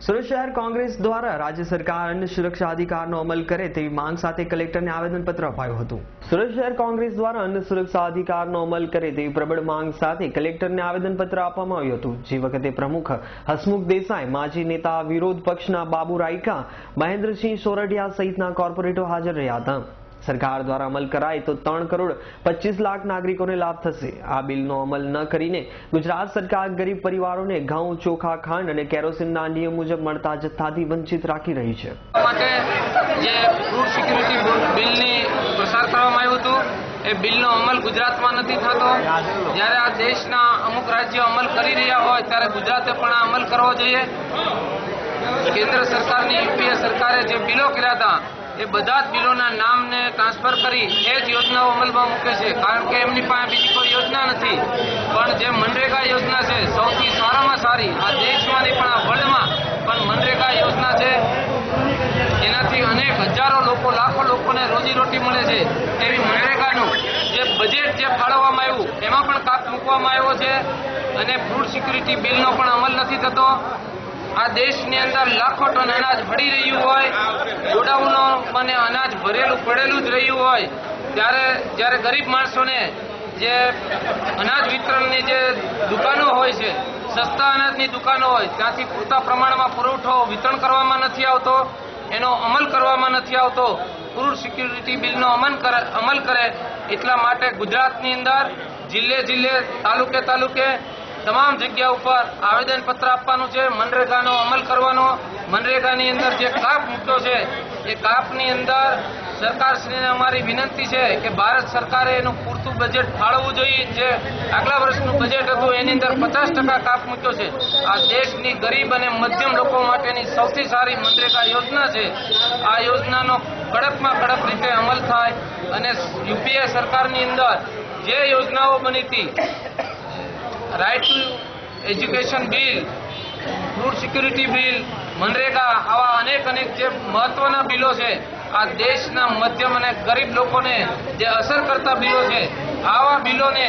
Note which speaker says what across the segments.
Speaker 1: સુરત શહેર કોંગ્રેસ દ્વારા રાજ્ય સરકાર અન્ન સુરક્ષા અધિકારનો અમલ કરે તેવી માંગ સાથે કલેક્ટરને આવેદનપત્ર અપાયું હતું। સુરત શહેર કોંગ્રેસ દ્વારા અન્ન સુરક્ષા અધિકારનો અમલ કરે તેવી પ્રબળ માંગ સાથે કલેક્ટરને આવેદનપત્ર આપવામાં આવ્યું હતું। જે વખતે પ્રમુખ હસમુખ દેસાઈ, માજી નેતા વિરોધ પક્ષના બાબુ રાયકા, મહેન્દ્રસિંહ સોરઠિયા સહિતના કોર્પોરેટરો હાજર રહ્યા હતા। સરકાર દ્વારા અમલ કરાય તો 3 કરોડ 25 લાખ નાગરિકોને લાભ થશે। આ બિલનો અમલ ન કરીને ગુજરાત સરકાર ગરીબ પરિવારોને ઘઉં, ચોખા, ખાંડ અને કેરોસીનના નિયમ મુજબ મળતા જથ્થાથી વંચિત રાખી રહી છે।
Speaker 2: જે ફૂડ સિક્યુરિટી બિલની પસાર કરવામાં આવ્યું હતું એ બિલનો અમલ ગુજરાતમાં નથી થતો। જ્યારે આ દેશના અમુક રાજ્યો અમલ કરી રહ્યા હોય ત્યારે ગુજરાતે પણ આ અમલ કરવો જોઈએ। કેન્દ્ર સરકારની યુપીએ સરકારે જે બિલો કર્યા હતા એ બધા જ બિલોના નામને ટ્રાન્સફર કરી એ જ યોજનાઓ અમલમાં મૂકે છે, કારણ કે એમની પાસે બીજી કોઈ યોજના નથી। પણ જે મનરેગા યોજના છે સૌથી સારામાં સારી આ દેશમાં નહીં પણ આ વર્લ્ડમાં પણ મનરેગા યોજના છે। એનાથી અનેક હજારો લોકો, લાખો લોકોને રોજીરોટી મળે છે। એવી મનરેગાનું જે બજેટ જે ફાળવવામાં આવ્યું એમાં પણ કાપ મૂકવામાં આવ્યો છે અને ફૂડ સિક્યુરિટી બિલનો પણ અમલ નથી થતો। આ દેશની અંદર લાખો ટન અનાજ પડી રહ્યું હોય, ગોડાઉનો મને અનાજ ભરેલું પડેલું જ રહ્યું હોય, જ્યારે ગરીબ માણસોને જે અનાજ વિતરણની જે દુકાનો હોય છે, સસ્તા અનાજની દુકાનો હોય, ત્યાંથી પૂરતા પ્રમાણમાં પુરવઠો વિતરણ કરવામાં નથી આવતો, એનો અમલ કરવામાં નથી આવતો। ફૂડ સિક્યુરિટી બિલનો અમલ કરે એટલા માટે ગુજરાતની અંદર જિલ્લે તાલુકે તમામ જગ્યા ઉપર આવેદનપત્ર આપવાનું છે। મનરેગાનો અમલ કરવાનો। મનરેગાની અંદર જે કાપ મૂક્યો છે એ કાપની અંદર સરકારશ્રીને અમારી વિનંતી છે કે ભારત સરકારે એનું પૂરતું બજેટ ફાળવવું જોઈએ। જે આગલા વર્ષનું બજેટ હતું એની અંદર 50% કાપ મૂક્યો છે। આ દેશની ગરીબ અને મધ્યમ લોકો માટેની સૌથી સારી મનરેગા યોજના છે। આ યોજનાનો કડકમાં કડક રીતે અમલ થાય અને યુપીએ સરકારની અંદર જે યોજનાઓ બની હતી, right to education bill, food security bill, MNREGA, આવા અનેક જે મહત્વના બિલો છે, આ દેશના મધ્યમ અને ગરીબ લોકોને જે અસર કરતા બિલો છે, આવા બિલોને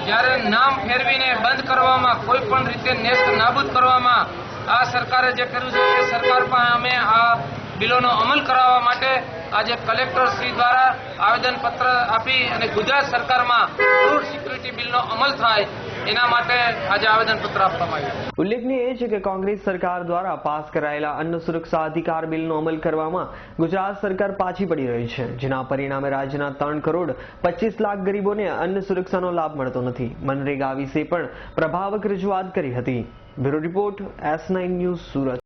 Speaker 2: જ્યારે નામ ફેરવીને બંધ કરવામાં, કોઈ પણ રીતે નેસ્ત નાબૂદ કરવામાં આ સરકારે જે કર્યું છે એ સરકાર પાસે અમે આ બિલોનો અમલ કરાવવા માટે આજે કલેક્ટર શ્રી દ્વારા આવેદનપત્ર આપી અને ગુજરાત સરકારમાં ફૂડ સિક્યુરિટી બિલનો અમલ થાય એના માટે આજે આવેદનપત્ર આપવામાં આવ્યું।
Speaker 1: ઉલ્લેખનીય છે કે કોંગ્રેસ સરકાર દ્વારા પાસ કરાયેલા અન્ન સુરક્ષા અધિકાર બિલનો અમલ કરવામાં ગુજરાત સરકાર પાછી પડી રહી છે, જેના પરિણામે રાજ્યના 3 કરોડ 25 લાખ ગરીબોને અન્ન સુરક્ષાનો લાભ મળતો નથી। મનરેગા વિશે પણ પ્રભાવક રજૂઆત કરી હતી। Bureau report S9 news, Surat.